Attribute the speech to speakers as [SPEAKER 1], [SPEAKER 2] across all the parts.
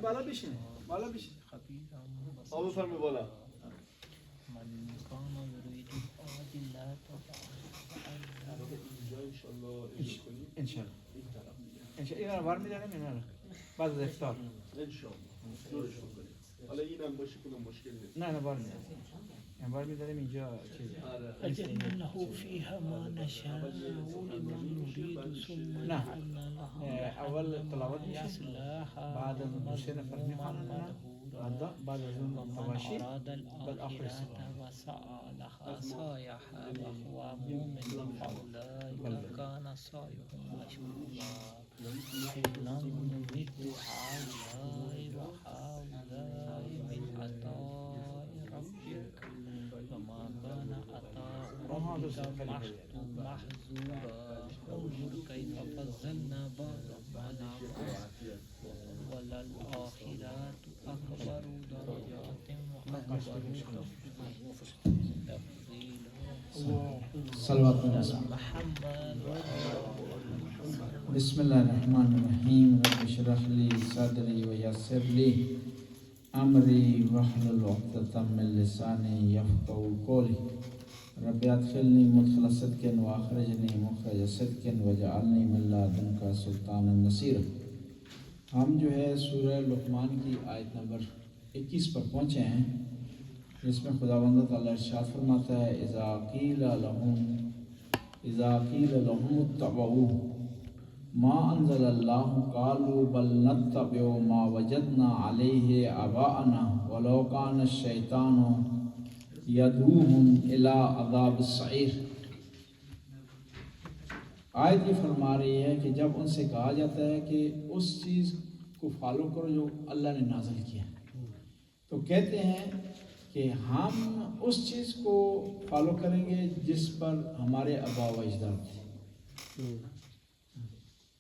[SPEAKER 1] بالا پیش نہیں بالا پیش
[SPEAKER 2] ابو فرمی بولا
[SPEAKER 1] انشاءالله وار میدارم اینا رو بعد از افطار
[SPEAKER 2] انشاءالله حالا اینم باشه کنم مشکل نیست
[SPEAKER 1] نه وار میدارم این وار میدارم اینجا چیزه
[SPEAKER 3] أجلنا له فيها ما نشاء لمن نريد ثم
[SPEAKER 1] نه
[SPEAKER 3] جعلنا لها
[SPEAKER 1] اول تلاوت میشه
[SPEAKER 3] يصلاها
[SPEAKER 1] بعد از حسین فرمی خانم بعد از اون
[SPEAKER 3] ومن
[SPEAKER 1] تواشی
[SPEAKER 3] أراد
[SPEAKER 1] بعد آخر
[SPEAKER 3] الآخرة وسعى لها سعيها وهو مؤمن فأولئك كان سعيهم مشكورا كلا نمد هؤلاء وهؤلاء من عطاء ربك وما كان عطاء ربك محظورا انظر كيف فضلنا بعضهم على بعض وللآخرات أكبر درجات وأكبر تفضيلا
[SPEAKER 4] صلوات
[SPEAKER 3] محمد
[SPEAKER 4] بسم اللہ الرحمن الرحیم رب اشرح لی صدری ویسر لی امری واحلل عقدۃ من لسانی یفقهوا قولی رب ادخلنی مدخل صدق واخرجنی مخرج صدق واجعلنی من لدنک سلطانا نصیرا۔ ہم جو ہے سورہ لقمان کی آیت نمبر 21 پر پہنچے ہیں، جس میں خداوند تعالیٰ ارشاد فرماتا ہے اذا قیل لهم اتبعوا ما انزل اللہ قالوا بل نتبع ما وجدنا علیہ آباءنا ولو کان الشیطان یدعوہم الی عذاب السعیر۔ آیت یہ فرما رہی ہے کہ جب ان سے کہا جاتا ہے کہ اس چیز کو فالو کرو جو اللہ نے نازل کیا، تو کہتے ہیں کہ ہم اس چیز کو فالو کریں گے جس پر ہمارے آباء و اجداد تھے۔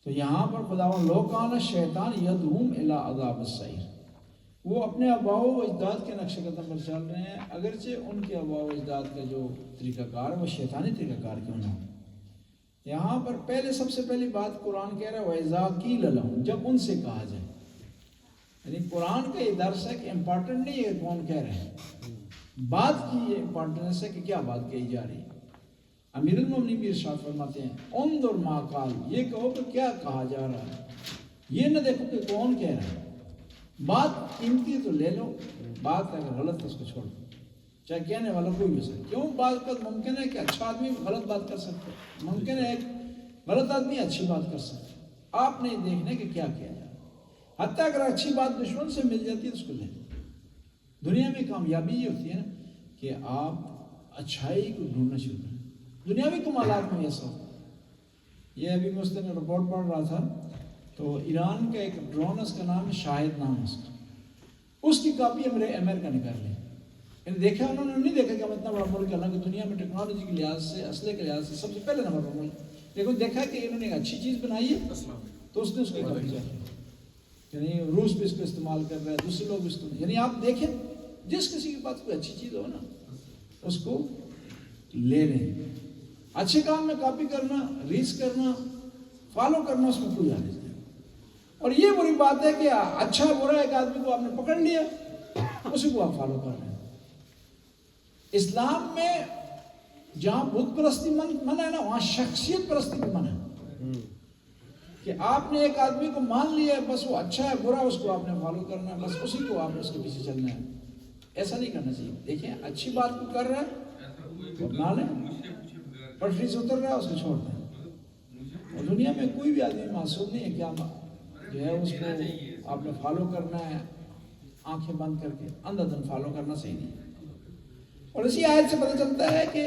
[SPEAKER 4] تو یہاں پر خداوند لو کان شیطان یدعوہم الی عذاب السعیر، وہ اپنے آباء و اجداد کے نقش قدم پر چل رہے ہیں، اگرچہ ان کے آباء و اجداد کا جو طریقہ کار ہے وہ شیطانی طریقہ کار کیوں نہ ہو۔ یہاں پر پہلے سب سے پہلی بات قرآن کہہ رہا ہے وَإِذَا قِيلَ لَهُمْ، جب ان سے کہا جائے، یعنی قرآن کا یہ درس ہے کہ امپورٹنٹ نہیں ہے کون کہہ رہے ہیں، بات کی یہ امپورٹنس ہے کہ کیا بات کہی جا رہی ہے۔ امیر المومنین بھی ارشاد فرماتے ہیں انظر ما قال، یہ کہو کہ کیا کہا جا رہا ہے، یہ نہ دیکھو کہ کون کہہ رہا ہے۔ بات قیمتی ہے تو لے لو، بات اگر غلط ہے اس کو چھوڑ دو، چاہے کہنے والا کوئی بھی ہو سکے۔ کیوں بعض کا ممکن ہے کہ اچھا آدمی غلط بات کر سکتا ہے، ممکن ہے ایک غلط آدمی اچھی بات کر سکتا ہے، آپ نے دیکھنے کہ کیا کیا جائے۔ حتیٰ اگر اچھی بات دشمن سے مل جاتی ہے تو اس کو لے لو۔ دنیا میں کامیابی یہ ہوتی ہے نا کہ آپ اچھائی کو ڈھونڈنا شروع کریں، دنیاوی کمالات میں ایسا ہوتا ہے۔ یہ ابھی میں اس دن رپورٹ پڑھ رہا تھا تو ایران کا ایک ڈرون، اس کا نام ہے شاہد نام اس کا، اس کی کاپی امریکہ نے کر لی۔ یعنی دیکھا انہوں نے نہیں دیکھا کہ ہم اتنا بڑا ملک ہے، حالانکہ دنیا میں ٹیکنالوجی کے لحاظ سے، اسلحے کے لحاظ سے سب سے پہلے نمبر پر ملک، لیکن دیکھا کہ انہوں نے ایک اچھی چیز بنائی ہے تو اس نے اس کی کاپی کر لی۔ یعنی روس بھی اس کو استعمال کر رہا ہے، دوسرے لوگ بھی اس کو، یعنی آپ دیکھیں جس کسی کے پاس کوئی اچھی چیز ہو نا اس کو لے لیں۔ اچھے کام میں کاپی کرنا، ریس کرنا، فالو کرنا، اس میں کوئی حرج نہیں۔ اور یہ بری بات ہے کہ اچھا برا ایک آدمی کو آپ نے پکڑ لیا، اسی کو آپ فالو کر رہے ہیں۔ اسلام میں جہاں بت پرستی منع ہے نا، وہاں شخصیت پرستی بھی منع ہے، کہ آپ نے ایک آدمی کو مان لیا ہے، بس وہ اچھا ہے برا اس کو آپ نے فالو کرنا ہے، بس اسی کو آپ نے اس کے پیچھے چلنا ہے۔ ایسا نہیں کرنا چاہیے۔ دیکھیں اچھی بات کو کر رہا ہے تو اپنا لیں، پٹری سے اتر رہا ہے اس کو چھوڑ دیں۔ اور دنیا میں کوئی بھی آدمی معصوم نہیں ہے، کیا جو ہے اس کو آپ نے فالو کرنا ہے آنکھیں بند کر کے، اندھا دھن فالو کرنا صحیح نہیں ہے۔ اور اسی آیت سے پتہ چلتا ہے کہ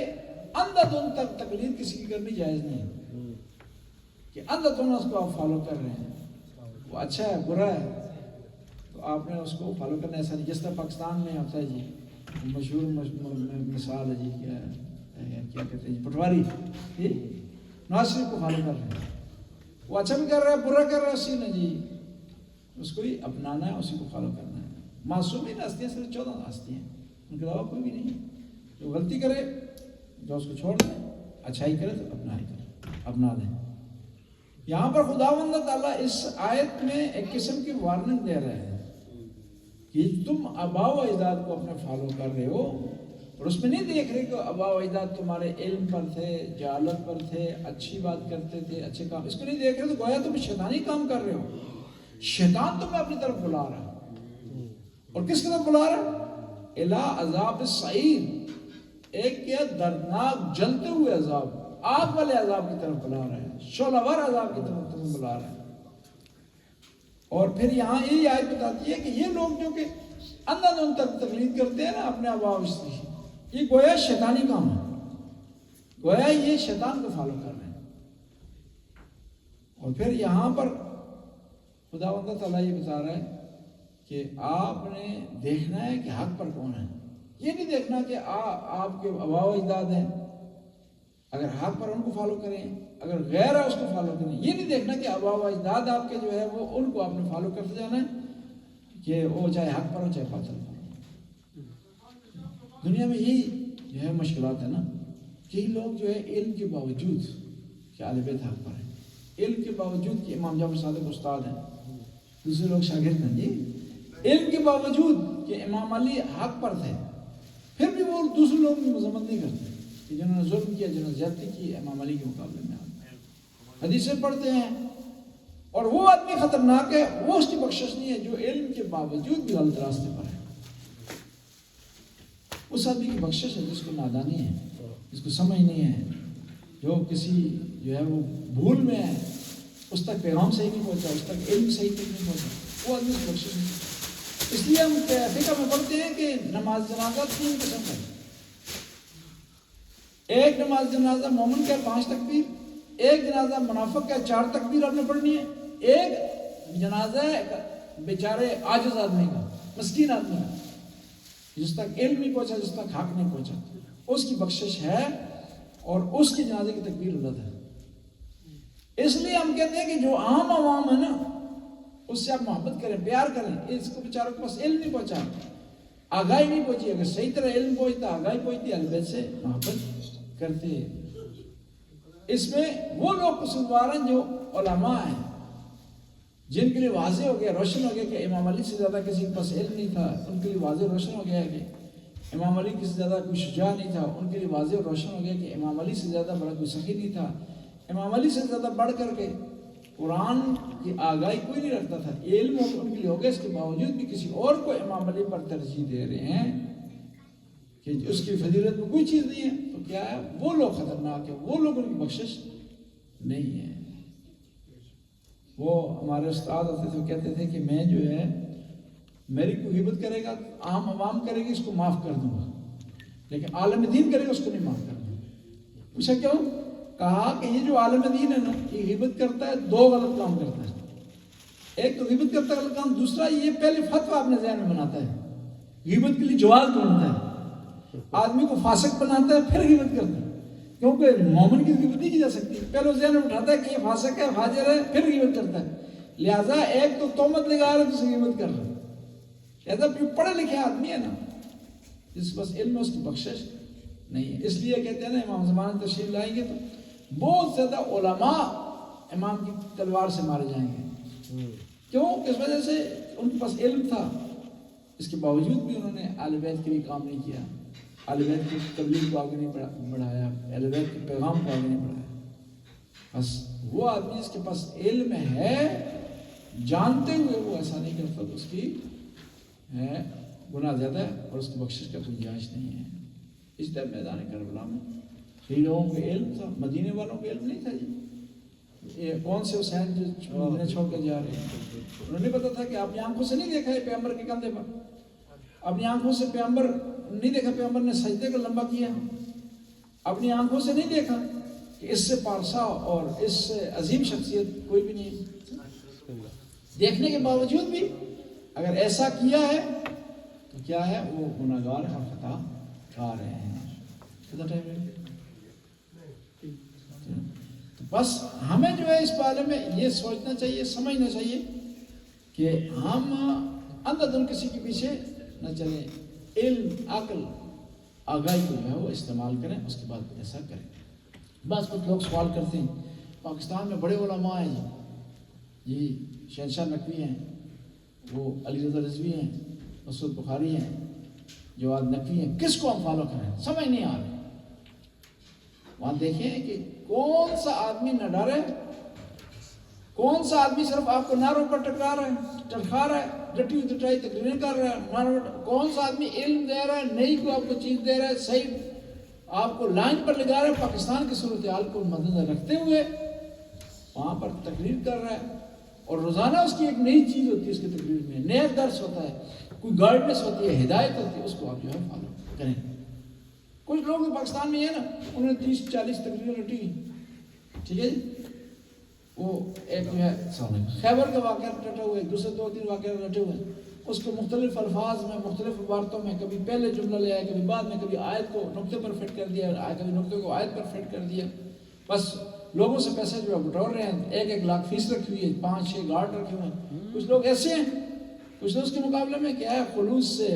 [SPEAKER 4] اندھا دھن تک تقلید کسی کی کرنی جائز نہیں ہے، کہ اندھا دھن اس کو آپ فالو کر رہے ہیں، وہ اچھا ہے برا ہے تو آپ نے اس کو فالو کرنا ایسا نہیں۔ جس طرح پاکستان میں ہوتا ہے جی، مشہور مثال ہے جی، کیا کہتے ہیں جی، پٹواری جی، نواز شریف کو فالو کر رہے ہیں، وہ اچھا بھی کر رہا ہے برا کر رہا ہے، اسی نے جی اس کو ہی اپنانا ہے، اسی کو فالو کرنا ہے۔ معصومین ہستیاں صرف 14 ہستی ہیں، ان کے علاوہ کوئی بھی نہیں۔ جو غلطی کرے جو اس کو چھوڑ دیں، اچھائی کرے تو اپنا لیں۔ یہاں پر خداوند تعالیٰ اس آیت میں ایک قسم کی وارننگ دے رہے ہیں کہ تم آباء و اجداد کو اپنے فالو کر رہے ہو اور اس میں نہیں دیکھ رہے کہ آباء و اجداد تمہارے علم پر تھے، جہالت پر تھے، اچھی بات کرتے تھے، اچھے کام، اس کو نہیں دیکھ رہے تو گویا تم شیطانی کام کر رہے ہو. شیطان تمہیں اپنی طرف بلا رہا ہے. اور کس طرف بلا رہا ہے؟ الی عذاب السعیر، ایک کیا دردناک جلتے ہوئے عذاب، آگ والے عذاب کی طرف بلا رہا ہے، شعلہ ور عذاب کی طرف تمہیں بلا رہا ہے. اور پھر یہاں یہ آیت بتاتی ہے کہ یہ لوگ جو کہ اندھا دھند تک تقلید کرتے ہیں نا اپنے آباء و اجداد، یہ گویا شیطانی کام ہے، گویا یہ شیطان کو فالو کر رہے ہیں. اور پھر یہاں پر خداوند تعالیٰ یہ بتا رہا ہے کہ آپ نے دیکھنا ہے کہ حق پر کون ہے. یہ نہیں دیکھنا کہ آپ کے آباء و اجداد ہیں، اگر حق پر ان کو فالو کریں، اگر غیر ہے اس کو فالو کریں. یہ نہیں دیکھنا کہ آباء و اجداد آپ کے جو ہے وہ ان کو آپ نے فالو کرتے جانا ہے کہ وہ چاہے حق پر ہو چاہے باطل پر. دنیا میں یہی جو ہے مشکلات ہے نا، کئی لوگ جو ہے علم کے باوجود کہ اہل بیت حق پر ہیں، علم کے باوجود کہ امام جعفر صادق استاد ہیں، دوسرے لوگ شاگرد ہیں، جی علم کے باوجود کہ امام علی حق پر تھے، پھر بھی وہ دوسرے لوگ کی مذمت نہیں کرتے کہ جنہوں نے ظلم کیا، جنہوں نے زیادتی کی امام علی کے مقابلے میں. حدیثیں پڑھتے ہیں اور وہ آدمی خطرناک ہے، وہ اس کی بخشش نہیں ہے جو علم کے باوجود بھی غلط راستے پر ہے. اس آدمی کی بخشش ہے جس کو نادانی ہے، جس کو سمجھ نہیں ہے، جو کسی جو ہے وہ بھول میں ہے، اس تک پیغام صحیح نہیں پہنچا، اس تک علم صحیح تک نہیں پہنچا، وہ آدمی کی بخشش نہیں. اس لیے ہم فقہ میں پڑھتے ہیں کہ نماز جنازہ 3 قسم ہے. ایک نماز جنازہ مومن کا 5 تکبیر، ایک جنازہ منافق کا 4 تکبیر آپ نے پڑھنی ہے، ایک جنازہ بیچارے عاجز آدمی کا، مسکین آدمی کا، جس تک علم نہیں پہنچا، جس تک حق نہیں پہنچا، اس کی بخشش ہے اور اس کی جنازے کی تکبیر الگ ہے. اس لیے ہم کہتے ہیں کہ جو عام عوام ہے نا اس سے آپ محبت کریں، پیار کریں. اس کو بیچاروں کے پاس علم نہیں پہنچا، آگاہی نہیں پہنچی، اگر صحیح طرح علم پہنچتا، آگاہی پہنچتی، اہل بیت سے محبت کرتے ہیں. اس میں وہ لوگ قصوروار ہیں جو علماء ہیں، جن کے لیے واضح ہو گیا، روشن ہو گیا کہ امام علی سے زیادہ کسی کے پاس علم نہیں تھا. ان کے لیے واضح روشن ہو گیا کہ امام علی سے زیادہ کوئی شجاع نہیں تھا. ان کے لیے واضح اور روشن ہو گیا کہ امام علی سے زیادہ بڑا کوئی سخی نہیں تھا. امام علی سے زیادہ بڑھ کر کے قرآن کی آگاہی کوئی نہیں رکھتا تھا. علم ان کے لیے ہو گیا، اس کے باوجود بھی کسی اور کو امام علی پر ترجیح دے رہے ہیں کہ اس کی فضیلت میں کوئی چیز نہیں ہے. تو کیا ہے، وہ لوگ خطرناک ہیں، وہ لوگ ان کی بخشش نہیں ہے. وہ ہمارے استاد ہوتے تھے، کہتے تھے کہ میں جو ہے میری کو غیبت کرے گا، عام عوام کرے گی، اس کو معاف کر دوں گا، لیکن عالم دین کرے گا اس کو نہیں معاف کر دوں گا. پوچھا کیوں؟ کہا کہ یہ جو عالم دین ہے نا، یہ غیبت کرتا ہے، 2 غلط کام کرتا ہے. ایک تو غیبت کرتا ہے غلط کام، دوسرا یہ پہلے فتویٰ اپنے ذہن میں بناتا ہے، غیبت کے لیے جواز ڈھونڈتا ہے، آدمی کو فاسق بناتا ہے، پھر غیبت کرتا ہے. کیونکہ مومن کی غیبت نہیں کی جا سکتی، پہلے ذہن میں اٹھاتا ہے کہ یہ فاسق ہے، فاجر ہے، پھر غیبت کرتا ہے. لہٰذا ایک تو تہمت لگا رہا ہے، دوسری غیبت کر رہا ہے. لہٰذا پڑھے لکھے آدمی ہے نا، جس بس علم ہے، اس کی بخشش نہیں ہے. اس لیے کہتے ہیں نا، امام زمان تشریف لائیں گے تو بہت زیادہ علماء امام کی تلوار سے مارے جائیں گے. کیوں؟ اس وجہ سے ان کے پاس علم تھا، اس کے باوجود بھی انہوں نے اہل بیت کے لیے کام نہیں کیا، اہل بیت کی تبلیغ کو آگے نہیں بڑھایا، اہل بیت کے پیغام کو آگے نہیں بڑھایا. بس وہ آدمی جس کے پاس علم ہے، جانتے ہوئے وہ ایسا نہیں کرتا تو اس کی گناہ زیادہ ہے اور اس کی بخشش کا کوئی گنجائش نہیں ہے. اس طرح میدان کربلا میں کئی لوگوں کو علم تھا، مدینے والوں کو علم نہیں تھا. جی یہ کون سے حسین جو مدینہ چھوڑ کے جا رہے ہیں، انہوں نے پتا تھا کہ اپنی آنکھوں سے نہیں دیکھا ہے پیغمبر کے کندھے پر، اپنی آنکھوں سے پیغمبر نہیں دیکھا، پیغمبر نے سجدے کو لمبا کیا، اپنی آنکھوں سے نہیں دیکھا کہ اس سے پارسا اور اس سے عظیم شخصیت کوئی بھی نہیں. دیکھنے کے باوجود بھی اگر ایسا کیا ہے تو کیا ہے، وہ گناہگار اور خطا کار ہیں. تو بس ہمیں جو ہے اس بارے میں یہ سوچنا چاہیے، سمجھنا چاہیے کہ ہم اندھا کسی کے پیچھے نہ چلیں. علم، عقل، آگاہی کو جو ہے وہ استعمال کریں، اس کے بعد ایسا کریں. بس کچھ لوگ سوال کرتے ہیں پاکستان میں بڑے علماء ہیں جی، شہنشاہ نقوی ہیں، وہ علی رضا رضوی ہیں، مسعود بخاری ہیں، جو آج نقوی ہیں، کس کو ہم فالو کریں سمجھ نہیں آ رہی۔ وہاں دیکھیں کہ کون سا آدمی نہ ڈرے، کون سا آدمی صرف آپ کو نعروں پر ٹکرا رہا ہے، ٹرکھا رہا ہے، ڈٹی ڈٹائی تقریریں کر رہا ہے، کون سا آدمی علم دے رہا ہے، نئی کو آپ کو چیز دے رہا ہے، صحیح آپ کو لائن پر لگا رہا ہے، پاکستان کی صورتحال کو مد نظر رکھتے ہوئے وہاں پر تقریر کر رہا ہے، اور روزانہ اس کی ایک نئی چیز ہوتی ہے، اس کی تقریر میں نیا درس ہوتا ہے، کوئی گائیڈنس ہوتی ہے، ہدایت ہوتی ہے، اس کو آپ جو ہے فالو کریں۔ کچھ لوگ پاکستان میں یہ نا، انہوں نے 30-40 تقریریں رٹی، ٹھیک ہے جی، وہ ایک جو ہے خیبر کا واقعہ رٹا ہوا ہے، دوسرے 2-3 واقعہ رٹے ہوئے ہیں، اس کو مختلف الفاظ میں، مختلف عبارتوں میں، کبھی پہلے جملہ لے آئے، کبھی بعد میں، کبھی آیت کو نقطے پر فٹ کر دیا، کبھی نقطے کو آیت پر فٹ کر دیا، بس لوگوں سے پیسے جو ہے بٹور رہے ہیں، 1-1 لاکھ فیس رکھی ہوئی ہے، 5-6 گارڈ رکھے ہوئے ہیں۔ کچھ لوگ ایسے ہیں، کچھ لوگ اس کے مقابلے میں کیا ہے، خلوص سے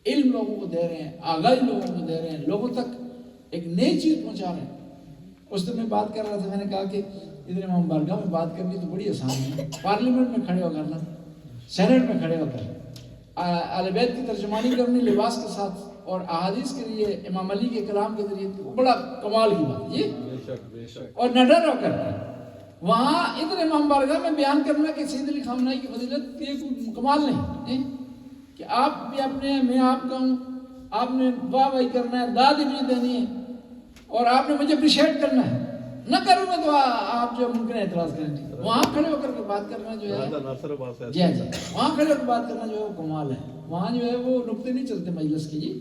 [SPEAKER 4] علم لوگوں کو دے رہے ہیں، آگاہی لوگوں کو دے رہے ہیں، لوگوں تک ایک نئی چیز پہنچا رہے ہیں۔ اس دن میں بات کر رہا تھا، میں نے کہا کہ ادھر امام بارگاہ میں بات کرنی تو بڑی آسان ہے، پارلیمنٹ میں کھڑے ہو کر نا، سینٹ میں کھڑے ہو کر اہل بیت کی ترجمانی کرنی لباس کے ساتھ اور احادیث کے لیے امام علی کے کلام کے ذریعے، بڑا کمال کی بات ہے جی، اور نہ ڈر ہو کر وہاں ادھر امام بارگاہ میں بیان کرنا کہ سید علی خامنہ کی فضیلت یہ کوئی کمال نہیں کہ آپ بھی اپنے، میں آپ کا ہوں، آپ نے واہ واہی کرنا ہے، داد بھی دینی ہے، اور آپ نے مجھے اپریشیٹ کرنا ہے، نہ کروں میں تو آپ جو ممکن ہے اعتراض کریں گے۔ وہاں کھڑے ہو کر کے بات کرنا جو ہے، جی جی، وہاں کھڑے ہو کر بات کرنا جو ہے وہ کمال ہے، وہاں جو ہے وہ نقطے نہیں چلتے مجلس کی جی،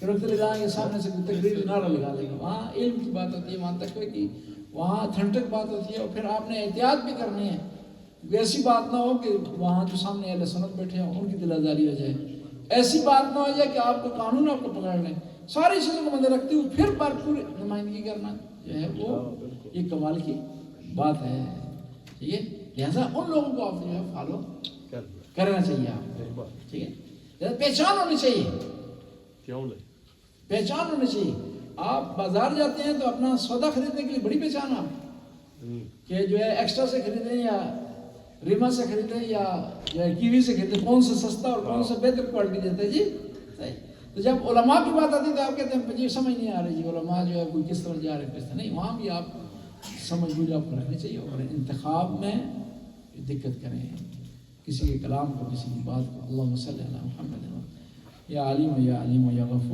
[SPEAKER 4] نقطے لگائیں گے سامنے سے تقریر نعرہ لگا لیں گے، وہاں علم کی بات ہوتی ہے، وہاں تک کی وہاں اتھنٹک بات ہوتی ہے، اور پھر آپ نے احتیاط بھی کرنی ہے، ایسی بات نہ ہو کہ وہاں جو سامنے اہل سنت بیٹھے ہوں ان کی دل آزاری ہو جائے، ایسی بات نہ ہو جائے کہ آپ کو قانون آپ کو پکڑ لیں، ساری چیزوں کو مدد رکھتے ہوئے پھر بھرپور نمائندگی کرنا جو ہے وہ یہ کمال کی بات ہے، ٹھیک ہے۔ لہٰذا ان لوگوں کو آپ جو ہے فالو کرنا چاہیے آپ، ٹھیک ہے، پہچان ہونی چاہیے، پہچان ہونی چاہیے۔ آپ بازار جاتے ہیں تو اپنا سودا خریدنے کے لیے بڑی پہچان آپ کہ جو ہے ایکسٹرا سے خریدیں یا ریما سے خریدیں یا جو ہے کیوی سے خریدیں، کون سا سستا اور کون سا بہتر کوالٹی دیتا ہے جی، صحیح۔ تو جب علماء کی بات آتی ہے تو آپ کہتے ہیں جی سمجھ نہیں آ رہی جی، علماء جو ہے کوئی کس طرح جا رہے ہیں، کس طرح نہیں، وہاں بھی آپ سمجھ بوجھ آپ کو رکھنی چاہیے، اور انتخاب میں دقت کریں کسی کے کلام کو، کسی کی بات کو۔ اللہم صلی علی محمد یا علیم یا علیم یا غفور۔